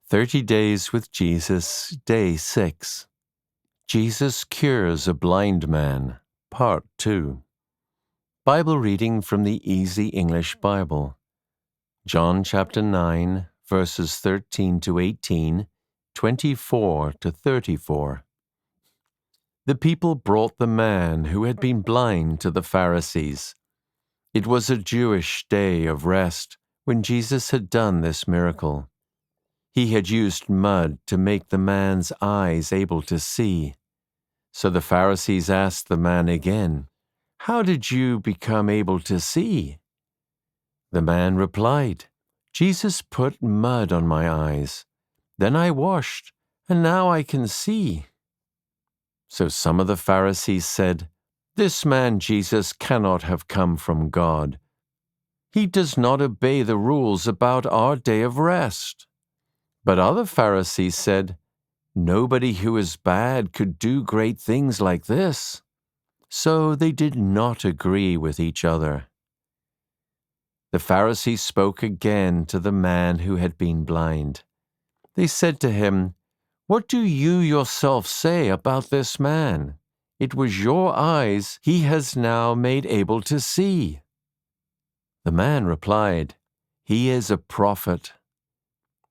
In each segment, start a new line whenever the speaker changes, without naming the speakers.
30 Days with Jesus, Day 6. Jesus Cures a Blind Man, Part 2. Bible reading from the Easy English Bible. John chapter 9, verses 13 to 18, 24 to 34. The people brought the man who had been blind to the Pharisees. It was a Jewish day of rest when Jesus had done this miracle. He had used mud to make the man's eyes able to see. So the Pharisees asked the man again, "How did you become able to see?" The man replied, "Jesus put mud on my eyes. Then I washed, and now I can see." So some of the Pharisees said, "This man Jesus cannot have come from God. He does not obey the rules about our day of rest." But other Pharisees said, "Nobody who is bad could do great things like this." So they did not agree with each other. The Pharisees spoke again to the man who had been blind. They said to him, "What do you yourself say about this man? It was your eyes he has now made able to see." The man replied, "He is a prophet."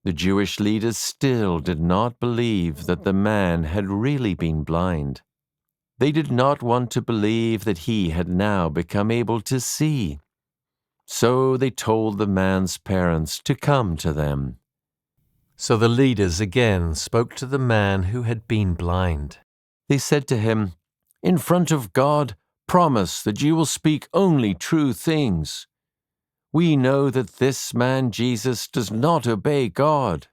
The Jewish leaders still did not believe that the man had really been blind. They did not want to believe that he had now become able to see. So they told the man's parents to come to them. So the leaders again spoke to the man who had been blind. They said to him, "In front of God, promise that you will speak only true things. We know that this man Jesus does not obey God."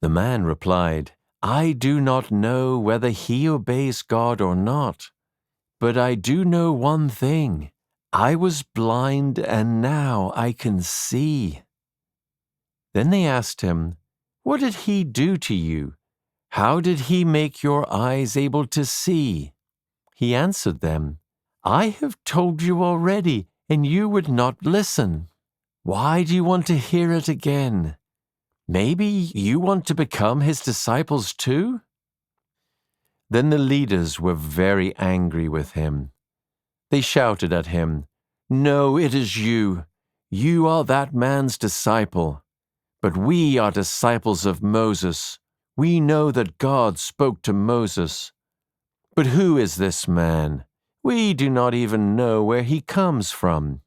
The man replied, "I do not know whether he obeys God or not, but I do know one thing. I was blind and now I can see." Then they asked him, "What did he do to you? How did he make your eyes able to see?" He answered them, "I have told you already, and you would not listen. Why do you want to hear it again? Maybe you want to become his disciples too?" Then the leaders were very angry with him. They shouted at him, "No, it is you. You are that man's disciple. But we are disciples of Moses. We know that God spoke to Moses. But who is this man? We do not even know where he comes from."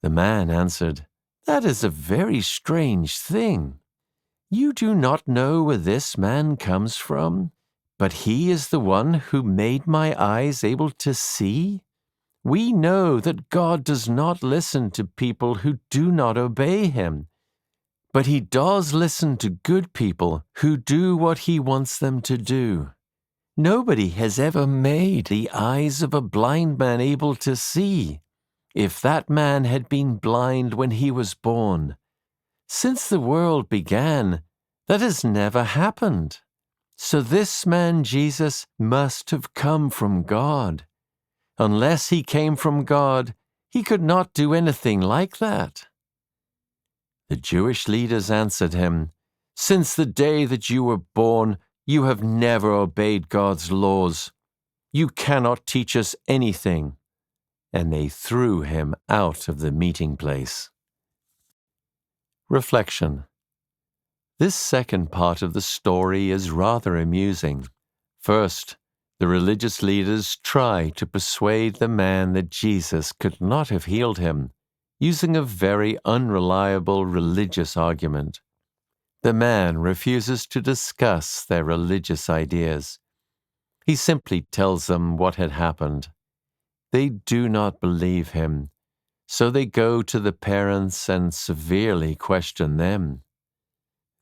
The man answered, "That is a very strange thing. You do not know where this man comes from, but he is the one who made my eyes able to see? We know that God does not listen to people who do not obey him, but he does listen to good people who do what he wants them to do. Nobody has ever made the eyes of a blind man able to see, if that man had been blind when he was born. Since the world began, that has never happened. So this man Jesus must have come from God. Unless he came from God, he could not do anything like that." The Jewish leaders answered him, "Since the day that you were born, you have never obeyed God's laws. You cannot teach us anything." And they threw him out of the meeting place. Reflection. This second part of the story is rather amusing. First, the religious leaders try to persuade the man that Jesus could not have healed him, using a very unreliable religious argument. The man refuses to discuss their religious ideas. He simply tells them what had happened. They do not believe him, so they go to the parents and severely question them.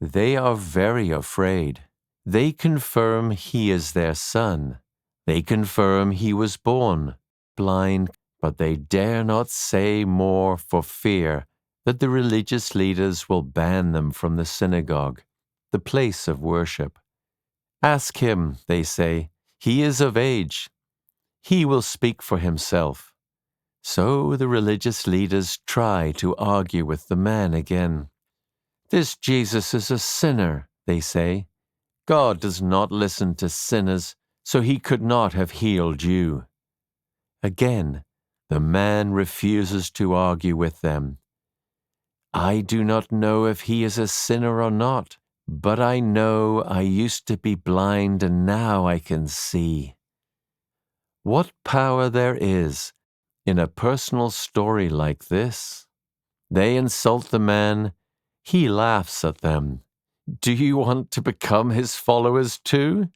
They are very afraid. They confirm he is their son. They confirm he was born blind, but they dare not say more for fear that the religious leaders will ban them from the synagogue, the place of worship. "Ask him," they say. "He is of age. He will speak for himself." So the religious leaders try to argue with the man again. "This Jesus is a sinner," they say. "God does not listen to sinners, so he could not have healed you." Again, the man refuses to argue with them. "I do not know if he is a sinner or not, but I know I used to be blind and now I can see." What power there is in a personal story like this! They insult the man. He laughs at them. Do you want to become his followers too?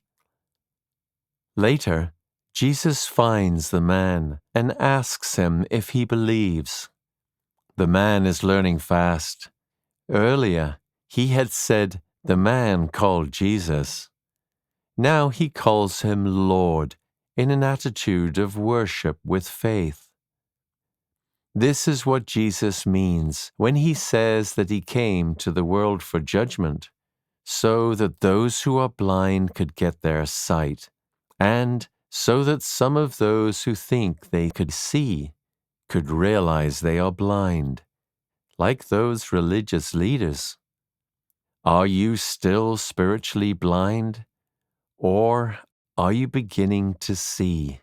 Later, Jesus finds the man and asks him if he believes. The man is learning fast. Earlier, he had said the man called Jesus. Now he calls him Lord in an attitude of worship with faith. This is what Jesus means when he says that he came to the world for judgment, so that those who are blind could get their sight, and so that some of those who think they could see could realize they are blind, like those religious leaders. Are you still spiritually blind, or are you beginning to see?